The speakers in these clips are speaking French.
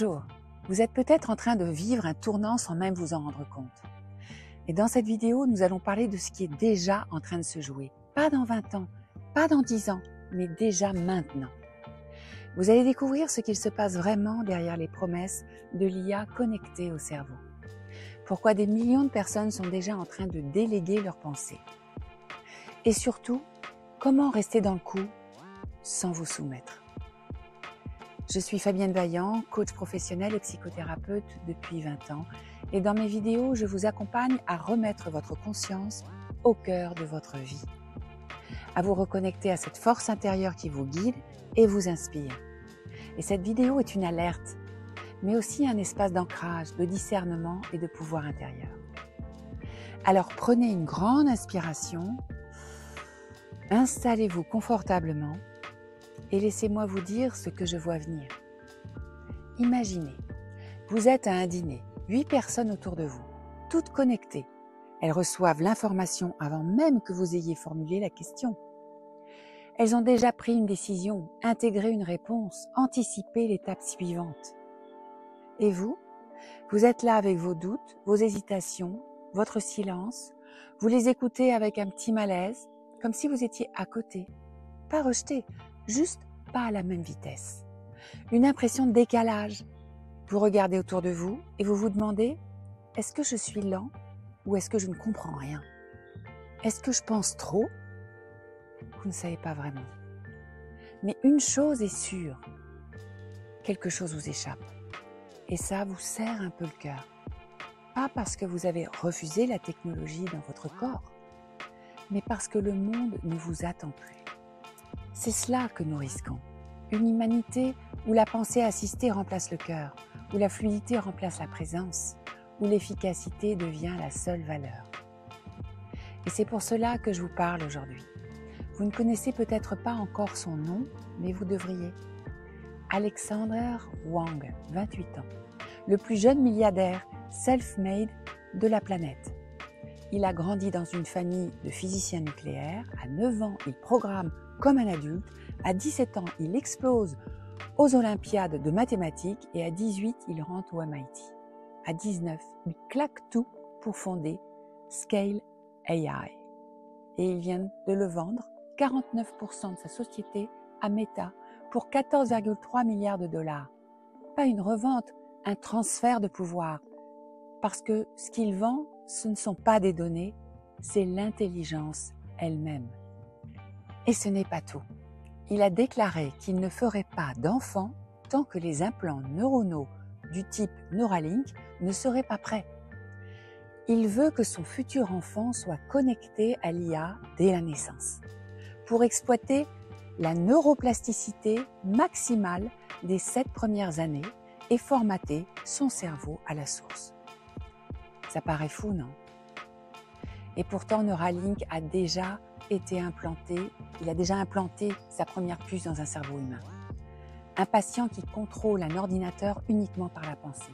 Bonjour, vous êtes peut-être en train de vivre un tournant sans même vous en rendre compte. Et dans cette vidéo, nous allons parler de ce qui est déjà en train de se jouer. Pas dans 20 ans, pas dans 10 ans, mais déjà maintenant. Vous allez découvrir ce qu'il se passe vraiment derrière les promesses de l'IA connectée au cerveau. Pourquoi des millions de personnes sont déjà en train de déléguer leurs pensées. Et surtout, comment rester dans le coup sans vous soumettre. Je suis Fabienne Vaillant, coach professionnel et psychothérapeute depuis 20 ans et dans mes vidéos, je vous accompagne à remettre votre conscience au cœur de votre vie, à vous reconnecter à cette force intérieure qui vous guide et vous inspire. Et cette vidéo est une alerte, mais aussi un espace d'ancrage, de discernement et de pouvoir intérieur. Alors prenez une grande inspiration, installez-vous confortablement et laissez-moi vous dire ce que je vois venir. Imaginez, vous êtes à un dîner, 8 personnes autour de vous, toutes connectées. Elles reçoivent l'information avant même que vous ayez formulé la question. Elles ont déjà pris une décision, intégré une réponse, anticipé l'étape suivante. Et vous êtes là avec vos doutes, vos hésitations, votre silence. Vous les écoutez avec un petit malaise, comme si vous étiez à côté, pas rejeté, juste pas à la même vitesse. Une impression de décalage. Vous regardez autour de vous et vous vous demandez, est-ce que je suis lent ou est-ce que je ne comprends rien? Est-ce que je pense trop? Vous ne savez pas vraiment. Mais une chose est sûre, quelque chose vous échappe. Et ça vous serre un peu le cœur. Pas parce que vous avez refusé la technologie dans votre corps, mais parce que le monde ne vous attend plus. C'est cela que nous risquons. Une humanité où la pensée assistée remplace le cœur, où la fluidité remplace la présence, où l'efficacité devient la seule valeur. Et c'est pour cela que je vous parle aujourd'hui. Vous ne connaissez peut-être pas encore son nom, mais vous devriez. Alexander Wang, 28 ans, le plus jeune milliardaire self-made de la planète. Il a grandi dans une famille de physiciens nucléaires. À 9 ans, il programme comme un adulte. À 17 ans, il explose aux Olympiades de mathématiques et à 18, il rentre au MIT. À 19, il claque tout pour fonder Scale AI. Et il vient de le vendre, 49% de sa société, à Meta pour 14,3 milliards de dollars. Pas une revente, un transfert de pouvoir. Parce que ce qu'il vend, ce ne sont pas des données, c'est l'intelligence elle-même. Et ce n'est pas tout. Il a déclaré qu'il ne ferait pas d'enfants tant que les implants neuronaux du type Neuralink ne seraient pas prêts. Il veut que son futur enfant soit connecté à l'IA dès la naissance, pour exploiter la neuroplasticité maximale des 7 premières années et formater son cerveau à la source. Ça paraît fou, non? Et pourtant, Neuralink a déjà été implanté, il a déjà implanté sa première puce dans un cerveau humain. Un patient qui contrôle un ordinateur uniquement par la pensée.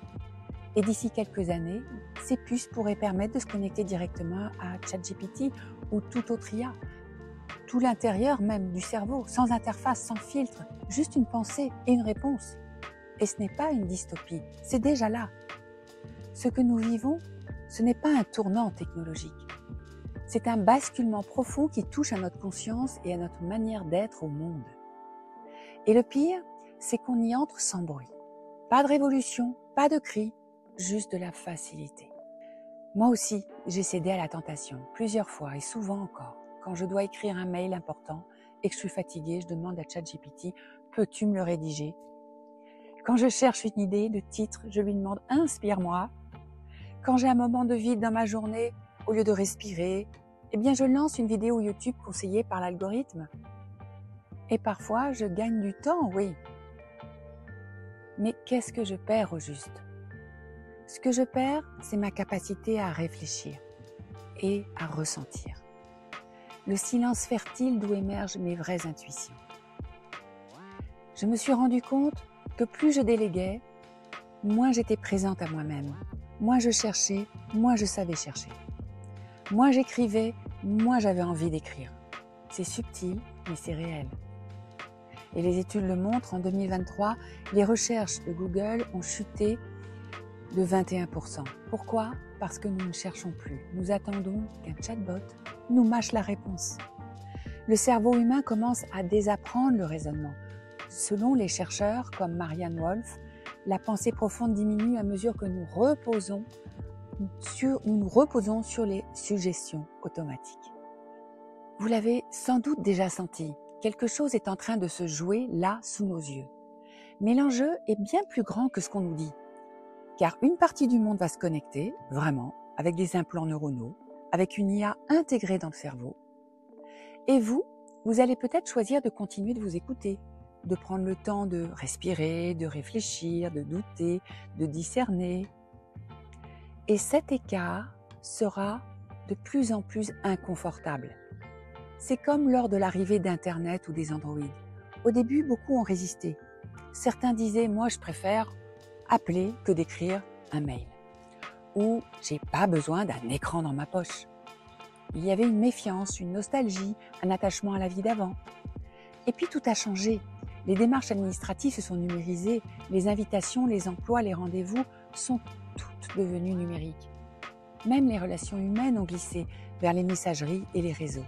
Et d'ici quelques années, ces puces pourraient permettre de se connecter directement à ChatGPT ou toute autre IA. Tout l'intérieur même du cerveau, sans interface, sans filtre, juste une pensée et une réponse. Et ce n'est pas une dystopie, c'est déjà là. Ce que nous vivons, ce n'est pas un tournant technologique. C'est un basculement profond qui touche à notre conscience et à notre manière d'être au monde. Et le pire, c'est qu'on y entre sans bruit. Pas de révolution, pas de cris, juste de la facilité. Moi aussi, j'ai cédé à la tentation, plusieurs fois et souvent encore. Quand je dois écrire un mail important et que je suis fatiguée, je demande à ChatGPT, peux-tu me le rédiger? Quand je cherche une idée de titre, je lui demande, inspire-moi. Quand j'ai un moment de vide dans ma journée, au lieu de respirer, eh bien je lance une vidéo YouTube conseillée par l'algorithme. Et parfois, je gagne du temps, oui. Mais qu'est-ce que je perds au juste? Ce que je perds, c'est ma capacité à réfléchir et à ressentir. Le silence fertile d'où émergent mes vraies intuitions. Je me suis rendu compte que plus je déléguais, moins j'étais présente à moi-même. Moins je cherchais, moins je savais chercher. Moins j'écrivais, moins j'avais envie d'écrire. C'est subtil, mais c'est réel. Et les études le montrent, en 2023, les recherches de Google ont chuté de 21%. Pourquoi? Parce que nous ne cherchons plus. Nous attendons qu'un chatbot nous mâche la réponse. Le cerveau humain commence à désapprendre le raisonnement. Selon les chercheurs comme Marianne Wolf, la pensée profonde diminue à mesure que nous nous reposons sur les suggestions automatiques. Vous l'avez sans doute déjà senti, quelque chose est en train de se jouer là sous nos yeux. Mais l'enjeu est bien plus grand que ce qu'on nous dit. Car une partie du monde va se connecter, vraiment, avec des implants neuronaux, avec une IA intégrée dans le cerveau. Et vous allez peut-être choisir de continuer de vous écouter, de prendre le temps de respirer, de réfléchir, de douter, de discerner. Et cet écart sera de plus en plus inconfortable. C'est comme lors de l'arrivée d'Internet ou des Android. Au début, beaucoup ont résisté. Certains disaient « moi je préfère appeler que d'écrire un mail » ou « j'ai pas besoin d'un écran dans ma poche ». Il y avait une méfiance, une nostalgie, un attachement à la vie d'avant. Et puis tout a changé. Les démarches administratives se sont numérisées, les invitations, les emplois, les rendez-vous sont toutes devenues numériques. Même les relations humaines ont glissé vers les messageries et les réseaux.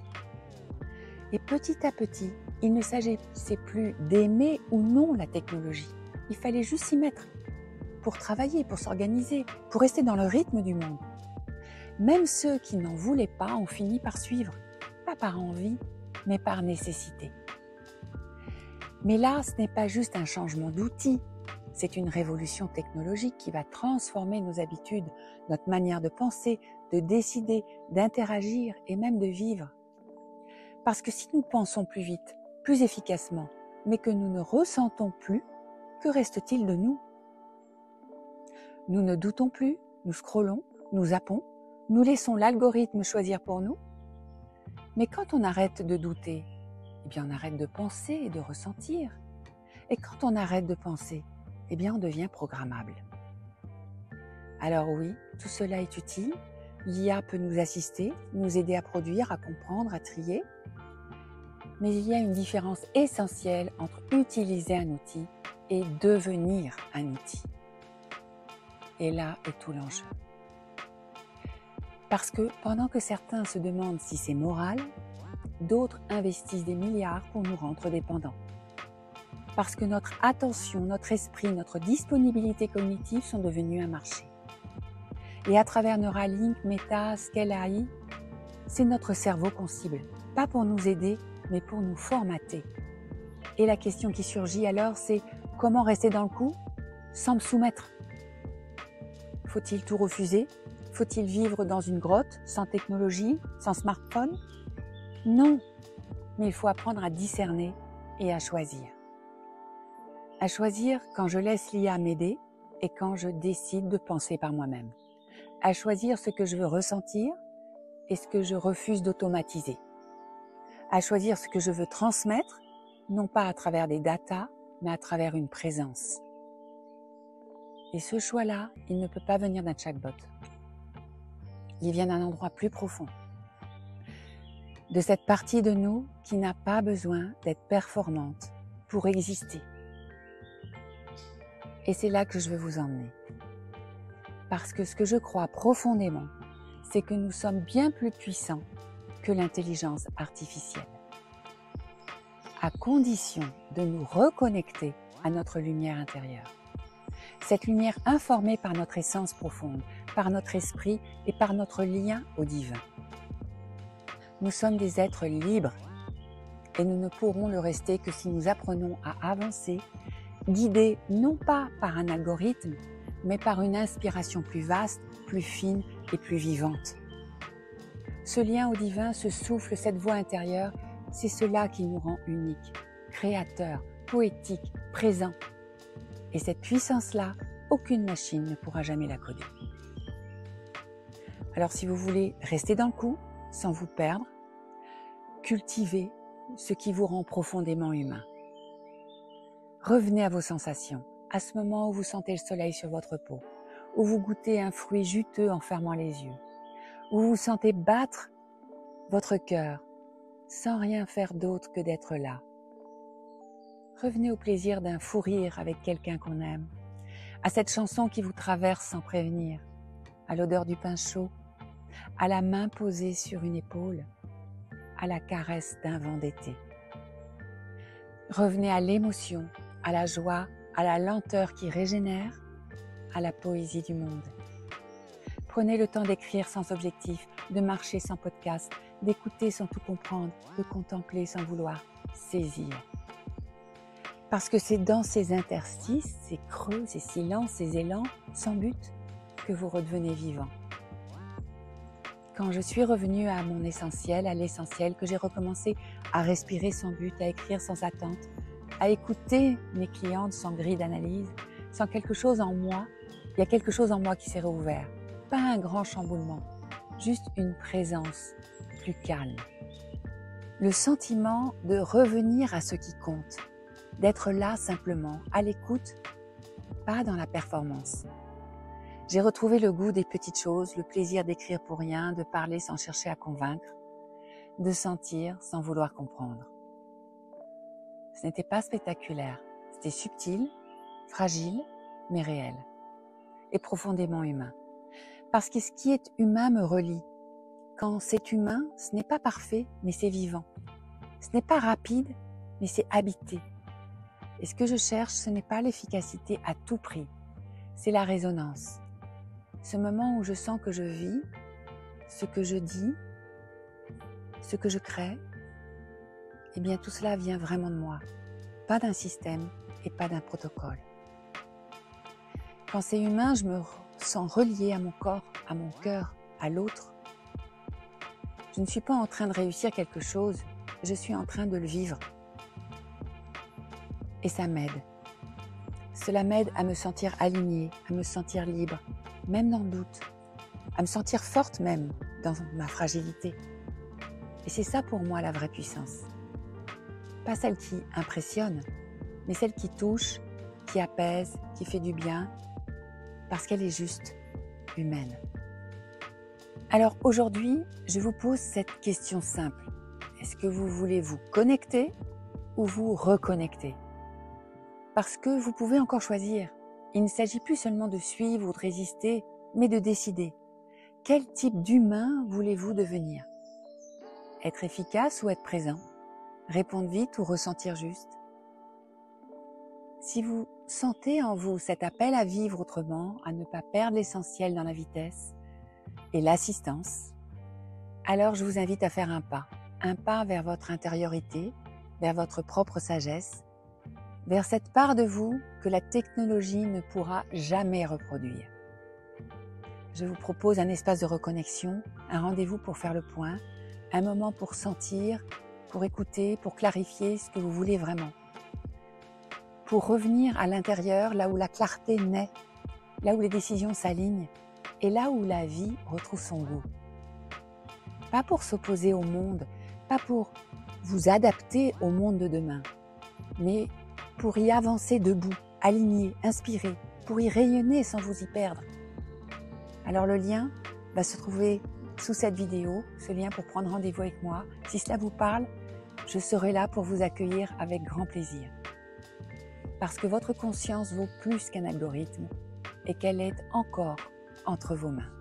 Et petit à petit, il ne s'agissait plus d'aimer ou non la technologie. Il fallait juste s'y mettre pour travailler, pour s'organiser, pour rester dans le rythme du monde. Même ceux qui n'en voulaient pas ont fini par suivre, pas par envie, mais par nécessité. Mais là, ce n'est pas juste un changement d'outil, c'est une révolution technologique qui va transformer nos habitudes, notre manière de penser, de décider, d'interagir et même de vivre. Parce que si nous pensons plus vite, plus efficacement, mais que nous ne ressentons plus, que reste-t-il de nous? Nous ne doutons plus, nous scrollons, nous zappons, nous laissons l'algorithme choisir pour nous. Mais quand on arrête de douter, eh bien on arrête de penser et de ressentir. Et quand on arrête de penser, eh bien on devient programmable. Alors oui, tout cela est utile. L'IA peut nous assister, nous aider à produire, à comprendre, à trier. Mais il y a une différence essentielle entre utiliser un outil et devenir un outil. Et là est tout l'enjeu. Parce que pendant que certains se demandent si c'est moral, d'autres investissent des milliards pour nous rendre dépendants. Parce que notre attention, notre esprit, notre disponibilité cognitive sont devenus un marché. Et à travers Neuralink, Meta, Scale AI, c'est notre cerveau qu'on cible, pas pour nous aider, mais pour nous formater. Et la question qui surgit alors, c'est comment rester dans le coup sans me soumettre? Faut-il tout refuser? Faut-il vivre dans une grotte, sans technologie, sans smartphone? Non, mais il faut apprendre à discerner et à choisir. À choisir quand je laisse l'IA m'aider et quand je décide de penser par moi-même. À choisir ce que je veux ressentir et ce que je refuse d'automatiser. À choisir ce que je veux transmettre, non pas à travers des datas, mais à travers une présence. Et ce choix-là, il ne peut pas venir d'un chatbot. Il vient d'un endroit plus profond. De cette partie de nous qui n'a pas besoin d'être performante pour exister. Et c'est là que je veux vous emmener. Parce que ce que je crois profondément, c'est que nous sommes bien plus puissants que l'intelligence artificielle. À condition de nous reconnecter à notre lumière intérieure. Cette lumière informée par notre essence profonde, par notre esprit et par notre lien au divin. Nous sommes des êtres libres et nous ne pourrons le rester que si nous apprenons à avancer, guidés non pas par un algorithme, mais par une inspiration plus vaste, plus fine et plus vivante. Ce lien au divin, ce souffle, cette voix intérieure, c'est cela qui nous rend uniques, créateurs, poétiques, présents. Et cette puissance-là, aucune machine ne pourra jamais la coder. Alors si vous voulez rester dans le coup, sans vous perdre, cultivez ce qui vous rend profondément humain. Revenez à vos sensations, à ce moment où vous sentez le soleil sur votre peau, où vous goûtez un fruit juteux en fermant les yeux, où vous sentez battre votre cœur sans rien faire d'autre que d'être là. Revenez au plaisir d'un fou rire avec quelqu'un qu'on aime, à cette chanson qui vous traverse sans prévenir, à l'odeur du pain chaud, à la main posée sur une épaule, à la caresse d'un vent d'été. Revenez à l'émotion, à la joie, à la lenteur qui régénère, à la poésie du monde. Prenez le temps d'écrire sans objectif, de marcher sans podcast, d'écouter sans tout comprendre, de contempler sans vouloir saisir. Parce que c'est dans ces interstices, ces creux, ces silences, ces élans sans but que vous redevenez vivant. Quand je suis revenue à mon essentiel, à l'essentiel, que j'ai recommencé à respirer sans but, à écrire sans attente, à écouter mes clientes sans grille d'analyse, sans quelque chose en moi, il y a quelque chose en moi qui s'est rouvert. Pas un grand chamboulement, juste une présence plus calme. Le sentiment de revenir à ce qui compte, d'être là simplement, à l'écoute, pas dans la performance. J'ai retrouvé le goût des petites choses, le plaisir d'écrire pour rien, de parler sans chercher à convaincre, de sentir sans vouloir comprendre. Ce n'était pas spectaculaire, c'était subtil, fragile, mais réel, et profondément humain. Parce que ce qui est humain me relie. Quand c'est humain, ce n'est pas parfait, mais c'est vivant. Ce n'est pas rapide, mais c'est habité. Et ce que je cherche, ce n'est pas l'efficacité à tout prix, c'est la résonance. Ce moment où je sens que je vis, ce que je dis, ce que je crée, eh bien tout cela vient vraiment de moi, pas d'un système et pas d'un protocole. Quand c'est humain, je me sens reliée à mon corps, à mon cœur, à l'autre. Je ne suis pas en train de réussir quelque chose, je suis en train de le vivre. Et ça m'aide. Cela m'aide à me sentir alignée, à me sentir libre, même dans le doute, à me sentir forte même dans ma fragilité. Et c'est ça pour moi la vraie puissance. Pas celle qui impressionne, mais celle qui touche, qui apaise, qui fait du bien, parce qu'elle est juste humaine. Alors aujourd'hui, je vous pose cette question simple. Est-ce que vous voulez vous connecter ou vous reconnecter? Parce que vous pouvez encore choisir. Il ne s'agit plus seulement de suivre ou de résister, mais de décider. Quel type d'humain voulez-vous devenir? Être efficace ou être présent? Répondre vite ou ressentir juste? Si vous sentez en vous cet appel à vivre autrement, à ne pas perdre l'essentiel dans la vitesse et l'assistance, alors je vous invite à faire un pas vers votre intériorité, vers votre propre sagesse, vers cette part de vous que la technologie ne pourra jamais reproduire. Je vous propose un espace de reconnexion, un rendez-vous pour faire le point, un moment pour sentir, pour écouter, pour clarifier ce que vous voulez vraiment. Pour revenir à l'intérieur, là où la clarté naît, là où les décisions s'alignent et là où la vie retrouve son goût. Pas pour s'opposer au monde, pas pour vous adapter au monde de demain, mais pour y avancer debout, aligné, inspiré, pour y rayonner sans vous y perdre. Alors le lien va se trouver sous cette vidéo, ce lien pour prendre rendez-vous avec moi. Si cela vous parle, je serai là pour vous accueillir avec grand plaisir. Parce que votre conscience vaut plus qu'un algorithme et qu'elle est encore entre vos mains.